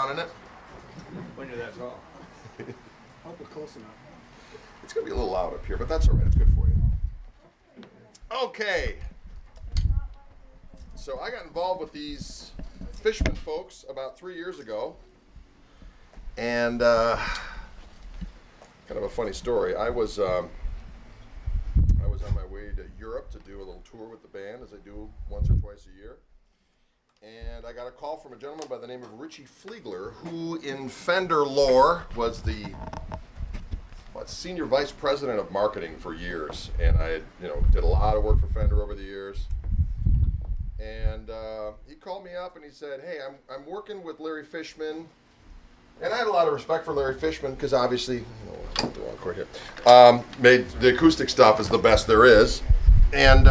down in it. When you're that tall. Hope we're close enough. It's going to be a little loud up here, but that's all right. It's good for you. Okay. So I got involved with these Fishman folks about 3 years ago. And kind of a funny story. I was on my way to Europe to do a little tour with the band, as I do once or twice a year. And I got a call from a gentleman by the name of Richie Fliegler, who in Fender lore was the senior vice president of marketing for years. And I did a lot of work for Fender over the years. And he called me up and he said, hey, I'm working with Larry Fishman. And I had a lot of respect for Larry Fishman because obviously, the wrong chord here, made the acoustic stuff is the best there is. And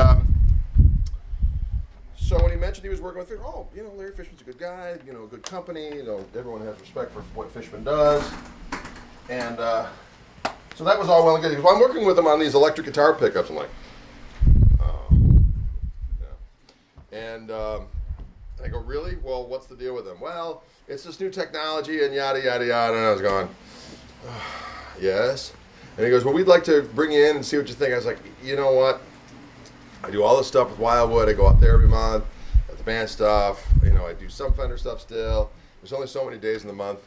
so when he mentioned he was working with Fishman, Larry Fishman's a good guy, a good company, everyone has respect for what Fishman does. And so that was all well and good. He goes, well, I'm working with him on these electric guitar pickups. I'm like, oh. Yeah. And I go, really? Well, what's the deal with them? Well, it's this new technology and yada, yada, yada. And I was going, yes. And he goes, well, we'd like to bring you in and see what you think. I was like, you know what? I do all this stuff with Wildwood. I go out there every month at the band stuff. I do some Fender stuff still. There's only so many days in the month.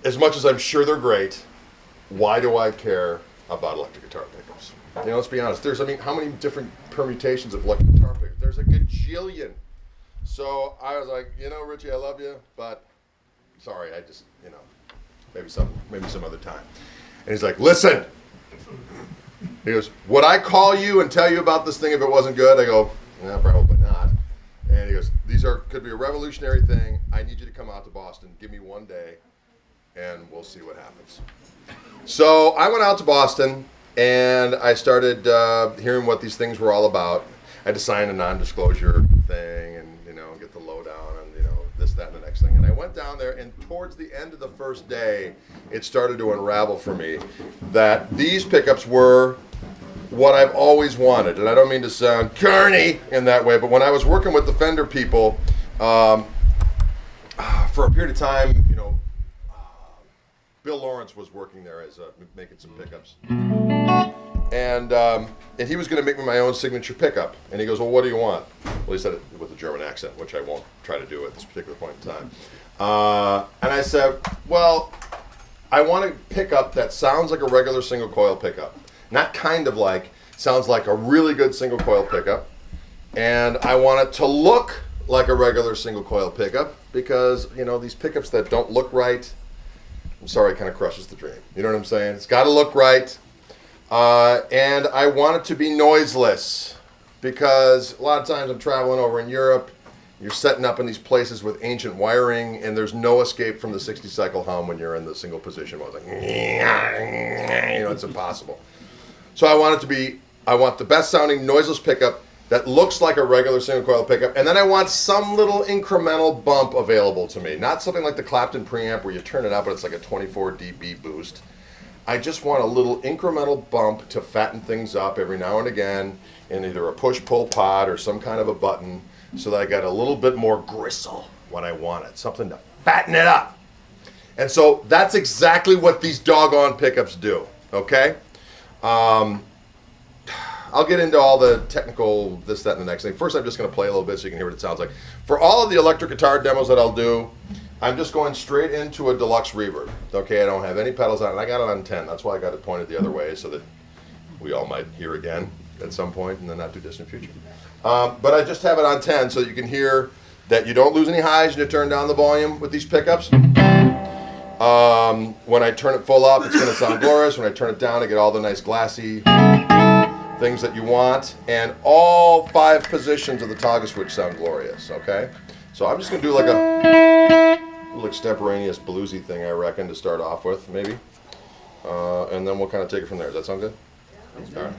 As much as I'm sure they're great, why do I care about electric guitar pickups? Let's be honest. How many different permutations of electric guitar pickups? There's a gajillion. So I was like, Richie, I love you, but sorry, I just, maybe some other time. And he's like, listen. He goes, would I call you and tell you about this thing if it wasn't good? I go, no, probably not. And he goes, could be a revolutionary thing. I need you to come out to Boston. Give me one day, and we'll see what happens. So I went out to Boston, and I started hearing what these things were all about. I had to sign a non-disclosure thing and, get the lowdown on, this, that, and the next thing. And I went down there, and towards the end of the first day, it started to unravel for me that these pickups were what I've always wanted. And I don't mean to sound corny in that way, but when I was working with the Fender people, for a period of time, Bill Lawrence was working there as making some pickups. And he was going to make me my own signature pickup. And he goes, well, what do you want? Well, he said it with a German accent, which I won't try to do at this particular point in time. And I said, well, I want a pickup that sounds like a regular single coil pickup. Not kind of like, sounds like a really good single coil pickup. And I want it to look like a regular single coil pickup because, these pickups that don't look right, I'm sorry, it kind of crushes the dream. You know what I'm saying? It's got to look right. And I want it to be noiseless because a lot of times I'm traveling over in Europe. You're setting up in these places with ancient wiring, and there's no escape from the 60 cycle hum when you're in the single position mode. It's like, it's impossible. So I want the best sounding noiseless pickup that looks like a regular single coil pickup, and then I want some little incremental bump available to me. Not something like the Clapton preamp where you turn it up and it's like a 24 dB boost. I just want a little incremental bump to fatten things up every now and again in either a push-pull pod or some kind of a button so that I got a little bit more gristle when I want it, something to fatten it up. And so that's exactly what these doggone pickups do, okay? I'll get into all the technical this, that, and the next thing. First, I'm just going to play a little bit so you can hear what it sounds like. For all of the electric guitar demos that I'll do, I'm just going straight into a deluxe reverb. Okay, I don't have any pedals on it. I got it on 10. That's why I got it pointed the other way so that we all might hear again at some point in the not too distant future. But I just have it on 10 so that you can hear that you don't lose any highs when you turn down the volume with these pickups. When I turn it full up, it's going to sound glorious. When I turn it down, I get all the nice glassy things that you want. And all 5 positions of the toggle switch sound glorious, okay? So I'm just going to do like a little extemporaneous bluesy thing, I reckon, to start off with, maybe. And then we'll kind of take it from there. Does that sound good? All right.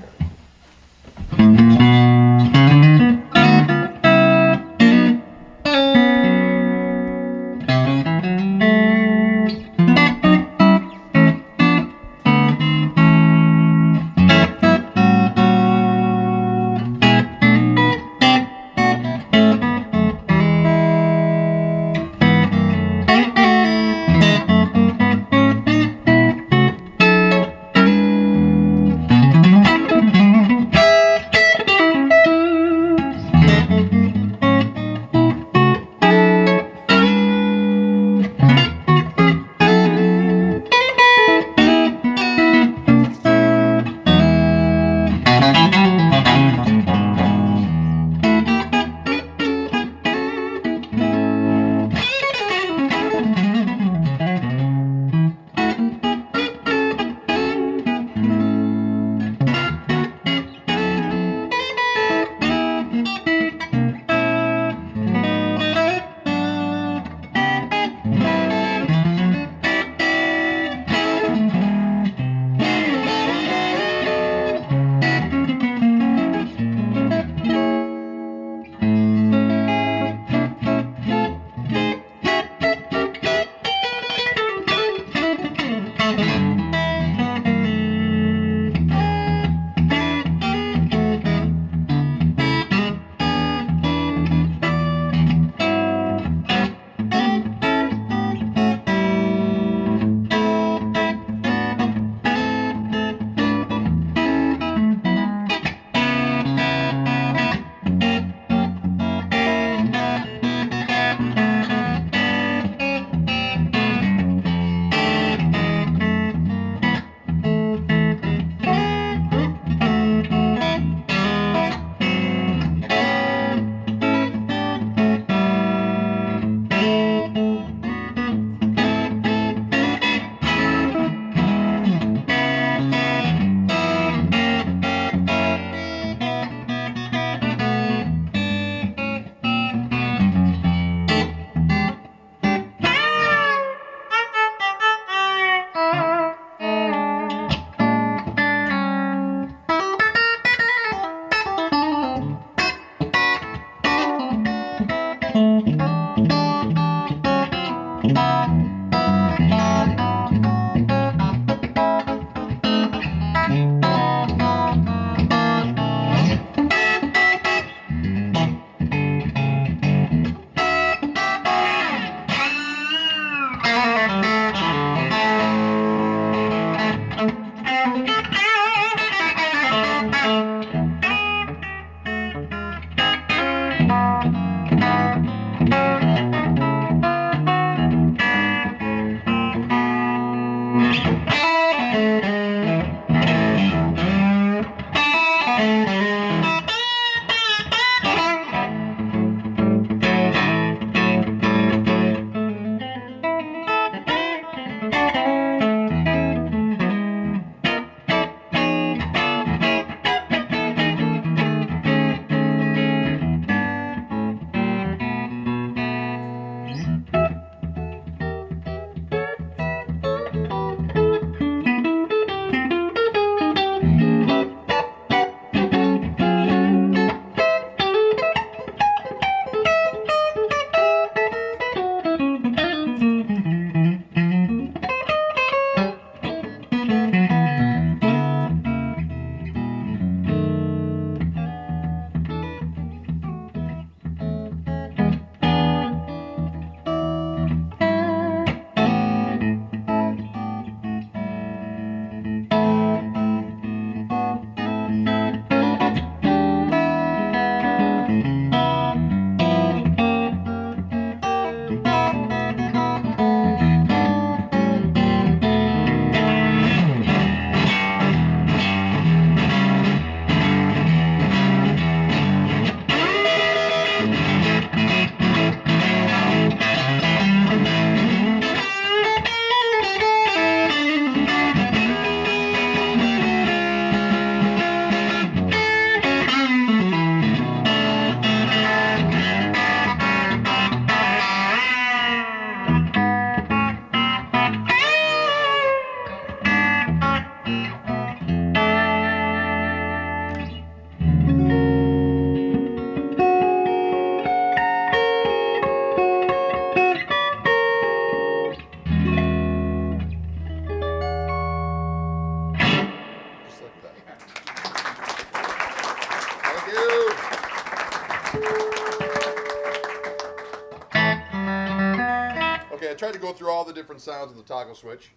Okay, I tried to go through all the different sounds of the toggle switch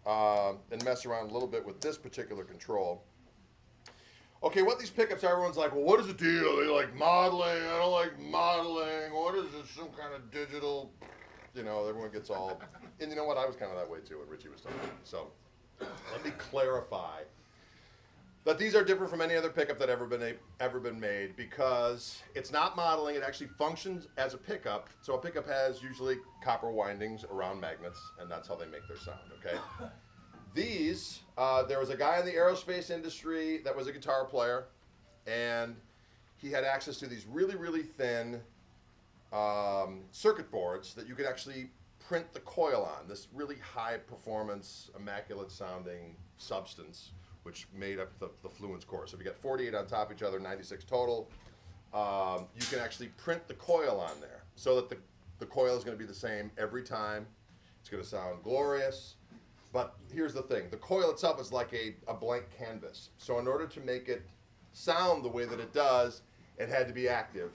and mess around a little bit with this particular control. Okay, what these pickups are, everyone's like, well, what is the deal? They like modeling. I don't like modeling. What is this, some kind of digital? You know, everyone gets all, and you know what? I was kind of that way too when Richie was talking. So let me clarify that these are different from any other pickup that ever been made because it's not modeling. It actually functions as a pickup. So a pickup has usually copper windings around magnets, and that's how they make their sound. Okay. These, there was a guy in the aerospace industry that was a guitar player, and he had access to these really, really thin circuit boards that you could actually print the coil on. This really high performance, immaculate sounding substance, which made up the Fluence core. So if you got 48 on top of each other, 96 total, you can actually print the coil on there so that the coil is going to be the same every time. It's going to sound glorious. But here's the thing, the coil itself is like a blank canvas. So in order to make it sound the way that it does, it had to be active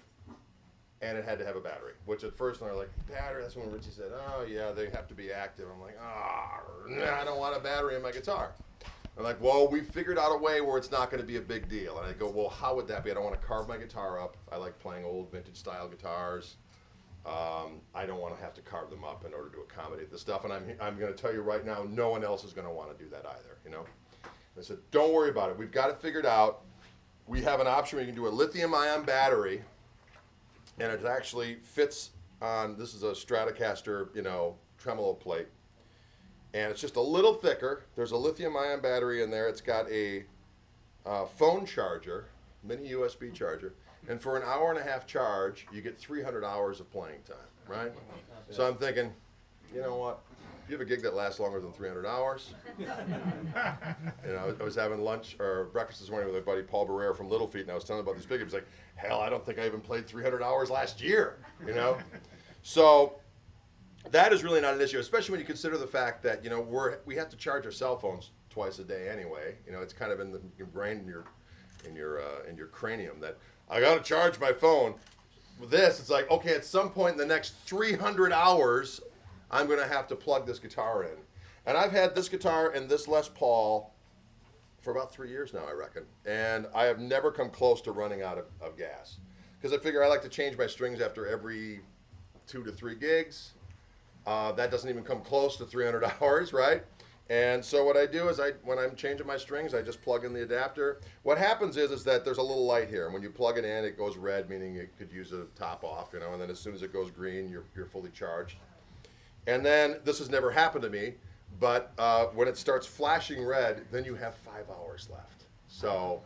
and it had to have a battery. Which at first when I was like, battery, that's when Richie said, oh yeah, they have to be active. I'm like, nah, I don't want a battery in my guitar. I'm like, well, we figured out a way where it's not going to be a big deal. And I go, well, how would that be? I don't want to carve my guitar up. I like playing old vintage style guitars. I don't want to have to carve them up in order to accommodate this stuff. And I'm going to tell you right now, no one else is going to want to do that either, you know? I said, don't worry about it. We've got it figured out. We have an option where you can do a lithium-ion battery, and it actually fits on, this is a Stratocaster, you know, tremolo plate. And it's just a little thicker. There's a lithium-ion battery in there. It's got a phone charger, mini USB charger. And for an hour and a half charge, you get 300 hours of playing time, right? So I'm thinking, you know what? If you have a gig that lasts longer than 300 hours, you know, I was having lunch or breakfast this morning with my buddy Paul Barrera from Little Feet, and I was telling him about these pickups. He's like, hell, I don't think I even played 300 hours last year, you know? So that is really not an issue, especially when you consider the fact that, you know, we have to charge our cell phones twice a day anyway. You know, it's kind of ingrained in your cranium that I got to charge my phone. With this, it's like, okay, at some point in the next 300 hours, I'm going to have to plug this guitar in. And I've had this guitar and this Les Paul for about 3 years now, I reckon. And I have never come close to running out of gas. Because I figure I like to change my strings after every 2 to 3 gigs. That doesn't even come close to 300 hours, right? And so what I do is when I'm changing my strings, I just plug in the adapter. What happens is that there's a little light here. And when you plug it in, it goes red, meaning you could use a top off, you know, and then as soon as it goes green, you're fully charged. And then, this has never happened to me, but when it starts flashing red, then you have 5 hours left. So,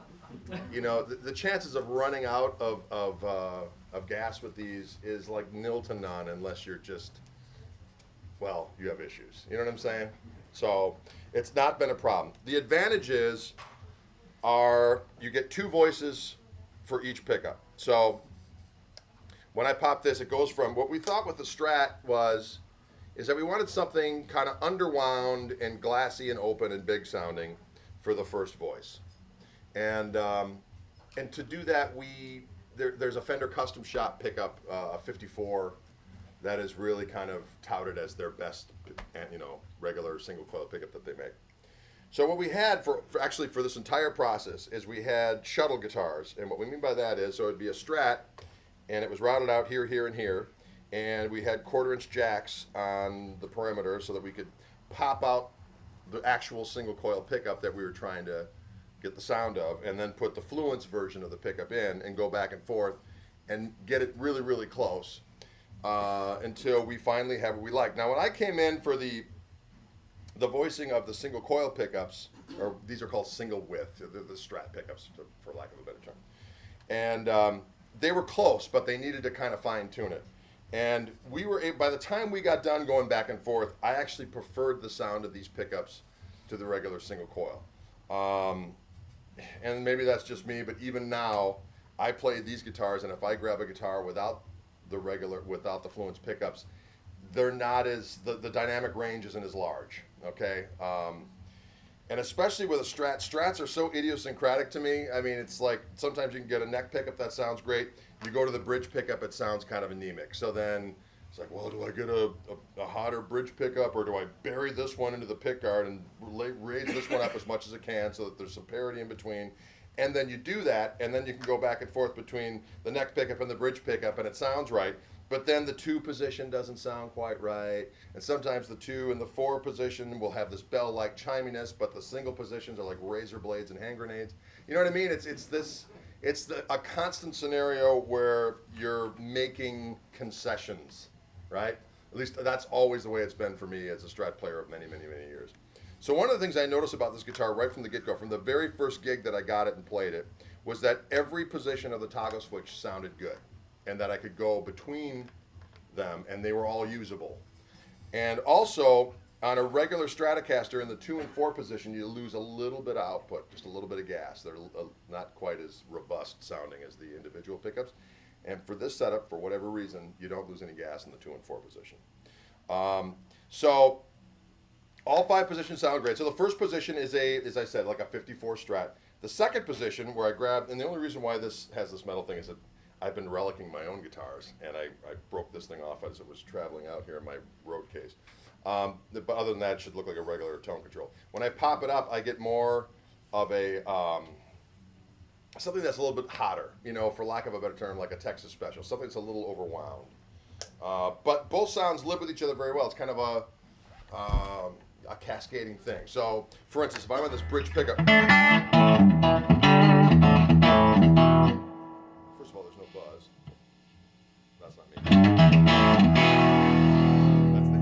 you know, the chances of running out of gas with these is like nil to none unless you're just, well, you have issues. You know what I'm saying? So it's not been a problem. The advantages are you get 2 voices for each pickup. So when I pop this, it goes from what we thought with the Strat is that we wanted something kind of underwound and glassy and open and big sounding for the first voice. And to do that, there's a Fender Custom Shop pickup, a 54, that is really kind of touted as their best, you know, regular single coil pickup that they make. So what we had for this entire process is we had shuttle guitars, and what we mean by that is, so it'd be a Strat, and it was routed out here, here, and here, and we had 1/4-inch jacks on the perimeter so that we could pop out the actual single coil pickup that we were trying to get the sound of, and then put the Fluence version of the pickup in and go back and forth and get it really, really close. Until we finally have what we like. Now, when I came in for the voicing of the single coil pickups, or these are called single width, the Strat pickups, for lack of a better term, and they were close, but they needed to kind of fine tune it. And we were by the time we got done going back and forth, I actually preferred the sound of these pickups to the regular single coil. And maybe that's just me, but even now, I play these guitars, and if I grab a guitar without the Fluence pickups, they're not as, the dynamic range isn't as large, okay? And especially with a Strat, Strats are so idiosyncratic to me. I mean, it's like sometimes you can get a neck pickup that sounds great. You go to the bridge pickup, it sounds kind of anemic. So then it's like, well, do I get a hotter bridge pickup, or do I bury this one into the pick guard and raise this one up as much as it can so that there's some parity in between? And then you do that, and then you can go back and forth between the neck pickup and the bridge pickup, and it sounds right. But then the 2 position doesn't sound quite right. And sometimes the 2 and the 4 position will have this bell-like chiminess, but the single positions are like razor blades and hand grenades. You know what I mean? It's a constant scenario where you're making concessions, right? At least that's always the way it's been for me as a Strat player of many, many, many years. So one of the things I noticed about this guitar right from the get-go, from the very first gig that I got it and played it, was that every position of the toggle switch sounded good, and that I could go between them, and they were all usable. And also, on a regular Stratocaster in the 2 and 4 position, you lose a little bit of output, just a little bit of gas. They're not quite as robust sounding as the individual pickups. And for this setup, for whatever reason, you don't lose any gas in the 2 and 4 position. So all 5 positions sound great. So the first position is as I said, like a 54 Strat. The second position where I grabbed, and the only reason why this has this metal thing is that I've been relicking my own guitars, and I broke this thing off as it was traveling out here in my road case. But other than that, it should look like a regular tone control. When I pop it up, I get more of a something that's a little bit hotter, you know, for lack of a better term, like a Texas Special, something that's a little overwound. But both sounds live with each other very well. It's kind of a cascading thing. So, for instance, if I'm on this bridge pickup, first of all, there's no buzz. That's not me. That's the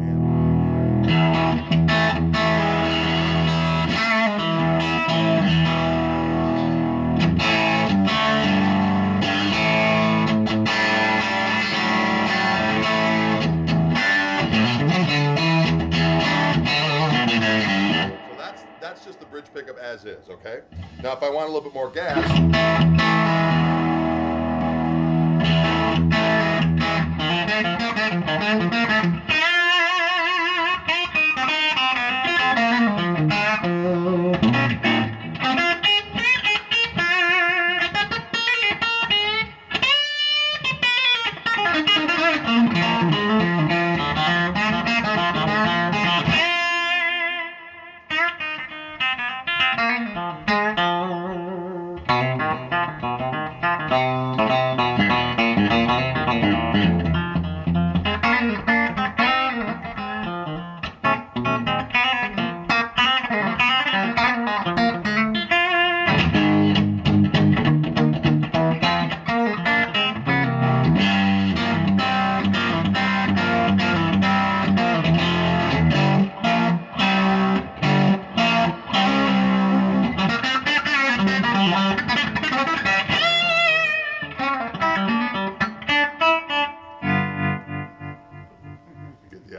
that's just the bridge pickup as is, okay? Now if I want a little bit more gas,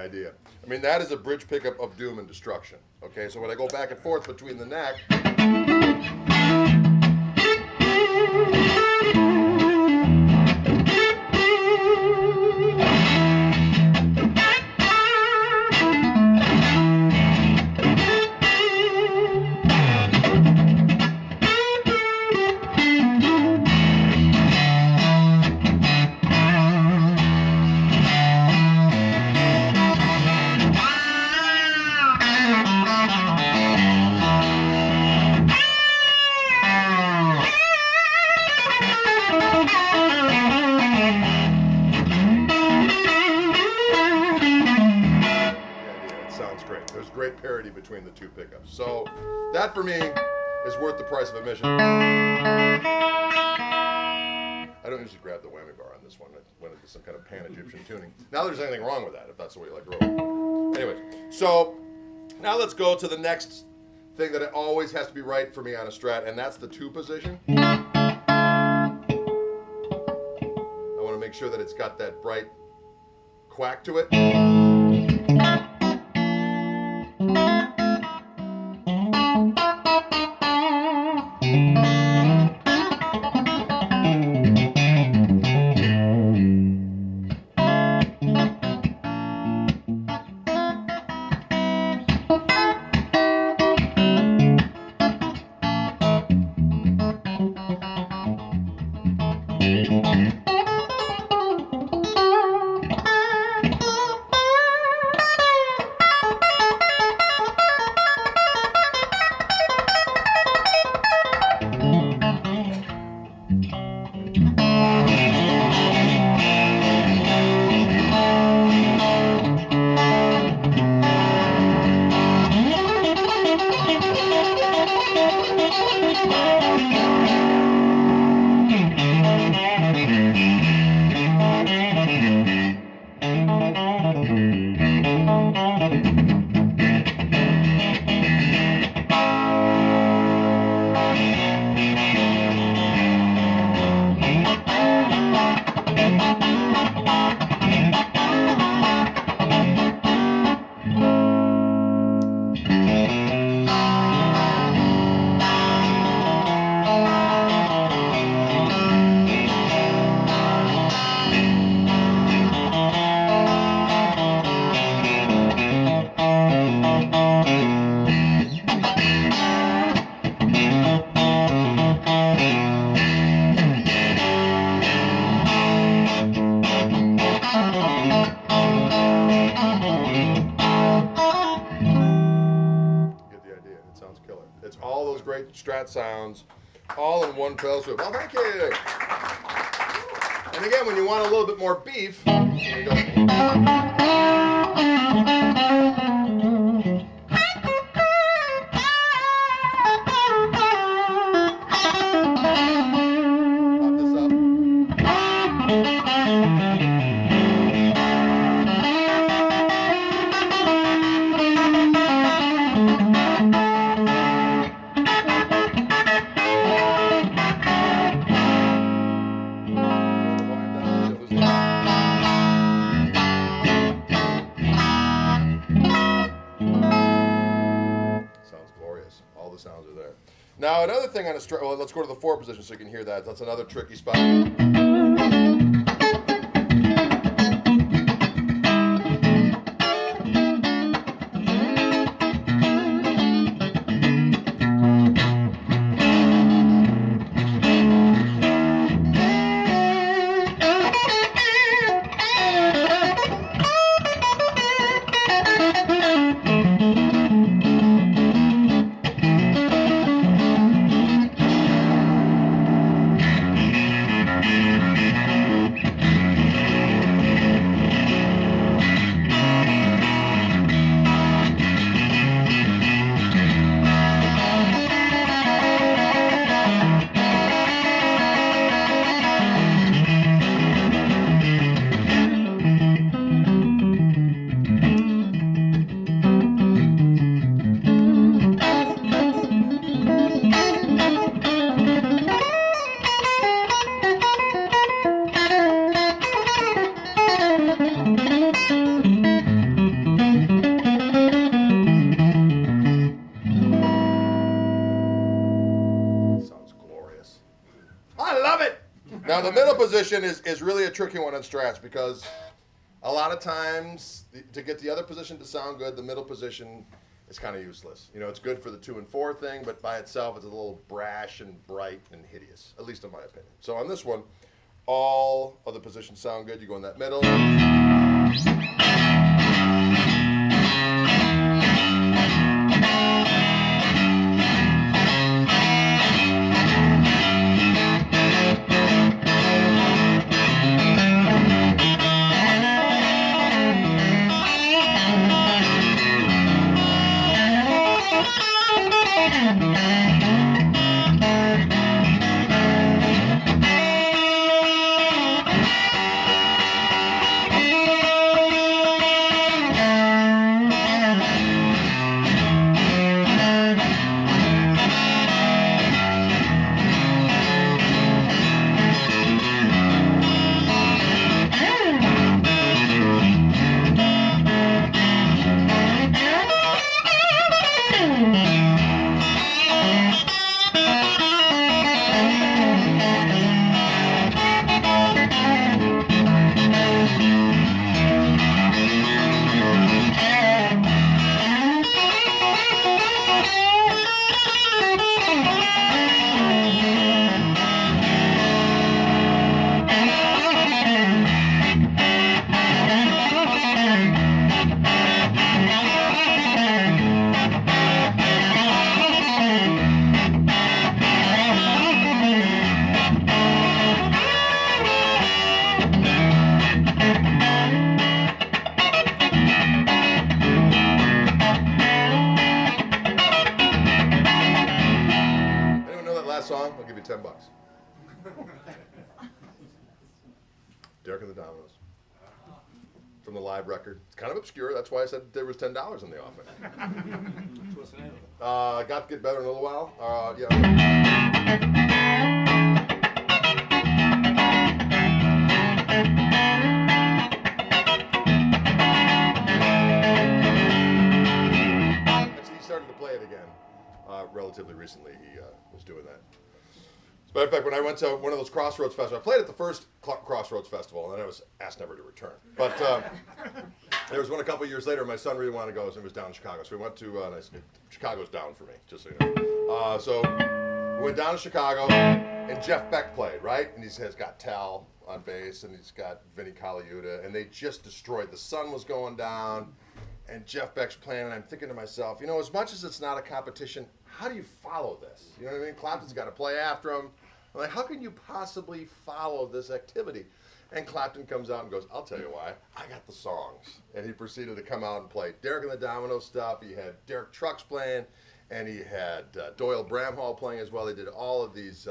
idea. I mean, that is a bridge pickup of doom and destruction. Okay, so when I go back and forth between the neck, there's great parity between the 2 pickups. So that for me is worth the price of admission. I don't usually grab the whammy bar on this one. I went into some kind of pan-Egyptian tuning. Now there's anything wrong with that, if that's the way you like to roll. Anyways, so now let's go to the next thing that it always has to be right for me on a Strat, and that's the 2 position. I want to make sure that it's got that bright quack to it. Get the idea. It sounds killer. It's all those great Strat sounds, all in one fell swoop. Oh, thank you. And again, when you want a little bit more beef, you go. Pop this up. Sounds glorious. All the sounds are there. Now, another thing on a Strat, well, let's go to the 4 position so you can hear that. That's another tricky spot. I love it. Now the middle position is really a tricky one on Strats because a lot of times to get the other position to sound good, the middle position is kind of useless. You know, it's good for the 2 and 4 thing, but by itself it's a little brash and bright and hideous, at least in my opinion. So on this one, all of the positions sound good. You go in that middle. Derek and the Dominoes. From the live record. It's kind of obscure. That's why I said there was $10 in the offing. What's the name of it? Got to Get Better in a Little While. Yeah. Actually, he started to play it again relatively recently. He was doing that. As a matter of fact, when I went to one of those Crossroads festivals, I played at the first Crossroads festival, and then I was asked never to return. But there was one a couple of years later. My son really wanted to go, and it was down in Chicago. So we went to, Chicago's down for me, just so you know. So we went down to Chicago, and Jeff Beck played, right? And he's got Tal on bass, and he's got Vinnie Colaiuta, and they just destroyed. The sun was going down, and Jeff Beck's playing, and I'm thinking to myself, you know, as much as it's not a competition, how do you follow this? You know what I mean? Clapton's got to play after him. I'm like, how can you possibly follow this activity? And Clapton comes out and goes, I'll tell you why. I got the songs. And he proceeded to come out and play Derek and the Domino stuff. He had Derek Trucks playing, and he had Doyle Bramhall playing as well. They did all of these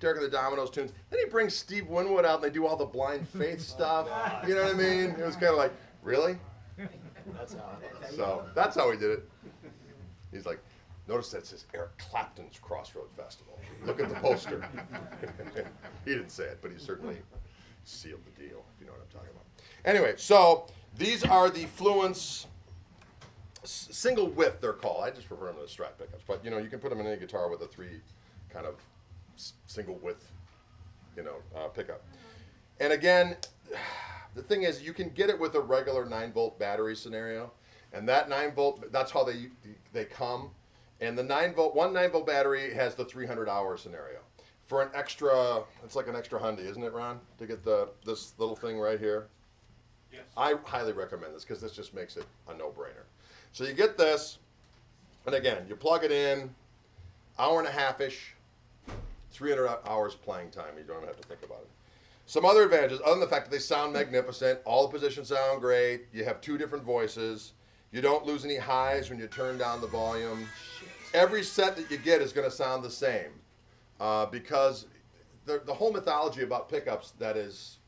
Derek and the Dominoes tunes. Then he brings Steve Winwood out, and they do all the Blind Faith stuff. You know what I mean? It was kind of like, really? That's how it is. So that's how he did it. He's like, notice that says Eric Clapton's Crossroad Festival. Look at the poster. He didn't say it, but he certainly sealed the deal, if you know what I'm talking about. Anyway, so these are the Fluence single width, they're called. I just prefer them to the Strat pickups, but you know, you can put them in any guitar with a 3 kind of single width, pickup. And again, the thing is, you can get it with a regular 9-volt battery scenario, and that 9-volt, that's how they come. And the 9-volt, one 9-volt battery has the 300-hour scenario. For an extra, it's like an extra $100, isn't it, Ron? To get this little thing right here. Yes. I highly recommend this because this just makes it a no-brainer. So you get this, and again, you plug it in, hour and a half-ish, 300 hours playing time. You don't even have to think about it. Some other advantages, other than the fact that they sound magnificent, all the positions sound great, you have 2 different voices, you don't lose any highs when you turn down the volume. Every set that you get is going to sound the same because the whole mythology about pickups that is,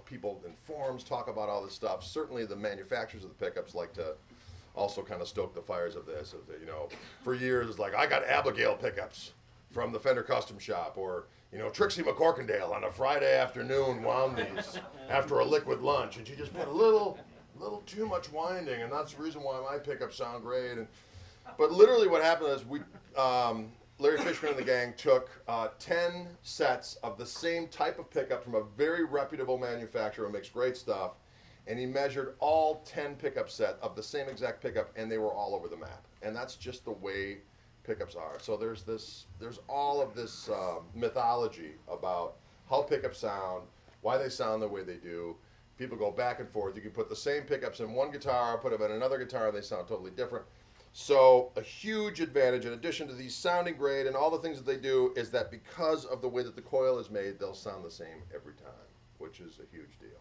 people in forums talk about all this stuff. Certainly the manufacturers of the pickups like to also kind of stoke the fires of this. For years, it's like, I got Abigail pickups from the Fender Custom Shop, or Trixie McCorkindale on a Friday afternoon wound these after a liquid lunch, and she just put a little too much winding, and that's the reason why my pickups sound great. But literally what happened is Larry Fishman and the gang took 10 sets of the same type of pickup from a very reputable manufacturer who makes great stuff, and he measured all 10 pickup set of the same exact pickup, and they were all over the map. And that's just the way pickups are. So there's all of this mythology about how pickups sound, why they sound the way they do. People go back and forth. You can put the same pickups in one guitar, put them in another guitar, and they sound totally different. So a huge advantage, in addition to these sounding great and all the things that they do, is that because of the way that the coil is made, they'll sound the same every time, which is a huge deal.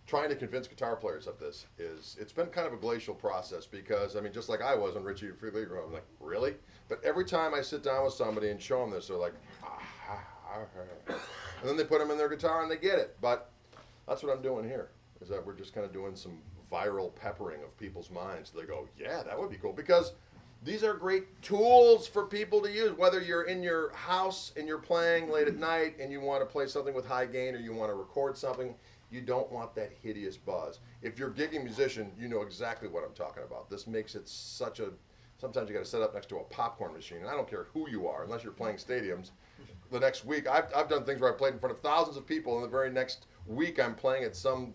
Trying to convince guitar players of this it's been kind of a glacial process because, just like I was when Richie and Freely grew up, I'm like, really? But every time I sit down with somebody and show them this, they're like, and then they put them in their guitar and they get it. But that's what I'm doing here, is that we're just kind of doing some viral peppering of people's minds. They go, yeah, that would be cool, because these are great tools for people to use, whether you're in your house and you're playing late at night and you want to play something with high gain, or you want to record something. You don't want that hideous buzz. If you're a gigging musician, you know exactly what I'm talking about. This makes it sometimes you got to set up next to a popcorn machine, and I don't care who you are, unless you're playing stadiums. The next week, I've done things where I played in front of thousands of people, and the very next week I'm playing at some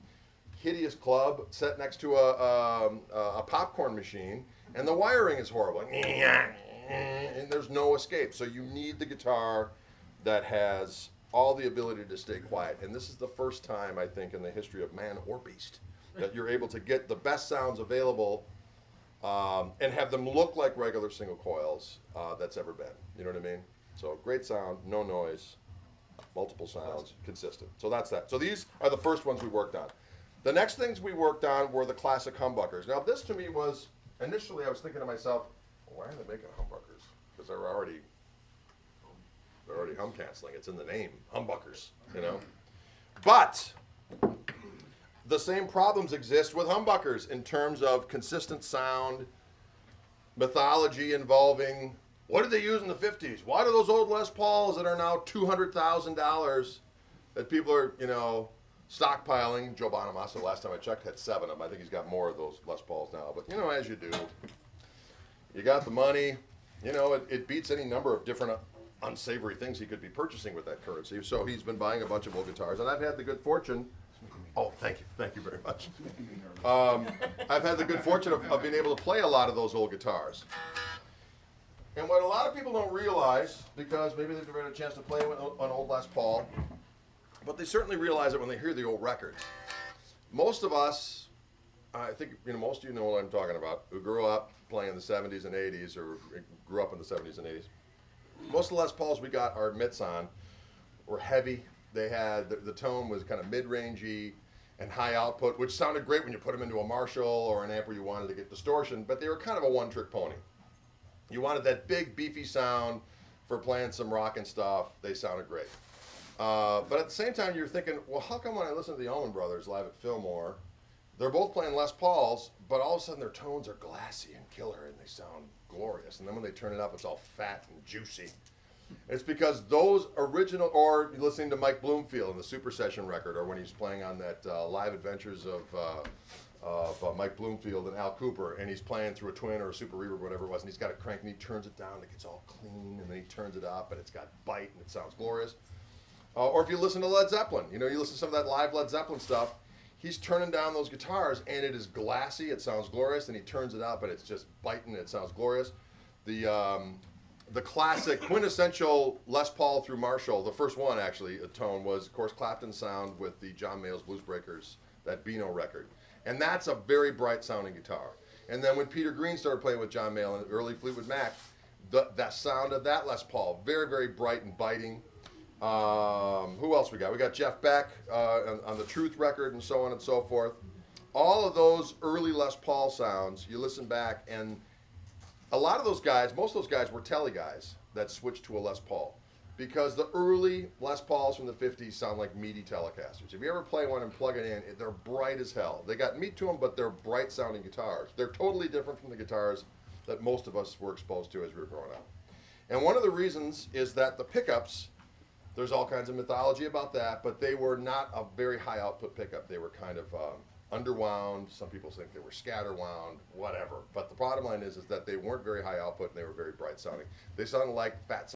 hideous club set next to a popcorn machine, and the wiring is horrible, and there's no escape. So you need the guitar that has all the ability to stay quiet, and this is the first time, I think, in the history of man or beast that you're able to get the best sounds available and have them look like regular single coils that's ever been. You know what I mean? So great sound, no noise, multiple sounds, consistent. So that's that. So these are the first ones we worked on. The next things we worked on were the classic humbuckers. Now this to me was, initially I was thinking to myself, why are they making humbuckers? Because they're already hum canceling. It's in the name, humbuckers, But the same problems exist with humbuckers in terms of consistent sound, mythology involving what did they use in the 50s? Why do those old Les Pauls that are now $200,000 that people are, stockpiling? Joe Bonamassa, last time I checked, had 7 of them. I think he's got more of those Les Pauls now. But, as you do, you got the money. It beats any number of different unsavory things he could be purchasing with that currency. So he's been buying a bunch of old guitars. And I've had the good fortune. Oh, thank you. Thank you very much. I've had the good fortune of being able to play a lot of those old guitars. And what a lot of people don't realize, because maybe they've never had a chance to play with an old Les Paul, but they certainly realize it when they hear the old records. Most of us, I think most of you know what I'm talking about, who grew up playing in the 70s and 80s, or grew up in the 70s and 80s. Most of the Les Pauls we got our mitts on were heavy. They had, the tone was kind of mid-rangey and high output, which sounded great when you put them into a Marshall or an amp where you wanted to get distortion, but they were kind of a one-trick pony. You wanted that big, beefy sound for playing some rock and stuff. They sounded great. But at the same time, you're thinking, well, how come when I listen to the Allman Brothers live at Fillmore, they're both playing Les Pauls, but all of a sudden their tones are glassy and killer and they sound glorious. And then when they turn it up, it's all fat and juicy. It's because those original, or listening to Mike Bloomfield in the Super Session record, or when he's playing on that Live Adventures of Mike Bloomfield and Al Cooper, and he's playing through a twin or a super reverb, whatever it was, and he's got it cranked and he turns it down, it gets all clean, and then he turns it up, and it's got bite and it sounds glorious. Or if you listen to Led Zeppelin, you listen to some of that live Led Zeppelin stuff, he's turning down those guitars, and it is glassy, it sounds glorious, and he turns it up, and it's just biting, it sounds glorious. The classic, quintessential Les Paul through Marshall, the first one actually, a tone, was of course Clapton's sound with the John Mayall's Blues Breakers, that Beano record. And that's a very bright sounding guitar. And then when Peter Green started playing with John Mayall and early Fleetwood Mac, that sound of that Les Paul, very, very bright and biting. Who else we got? We got Jeff Beck on the Truth record and so on and so forth. All of those early Les Paul sounds, you listen back, and a lot of those guys, most of those guys were Tele guys that switched to a Les Paul, because the early Les Pauls from the 50s sound like meaty Telecasters. If you ever play one and plug it in, they're bright as hell. They got meat to them, but they're bright sounding guitars. They're totally different from the guitars that most of us were exposed to as we were growing up. And one of the reasons is that the pickups, there's all kinds of mythology about that, but they were not a very high output pickup. They were kind of underwound. Some people think they were scatterwound, whatever. But the bottom line is that they weren't very high output and they were very bright sounding. They sounded like fat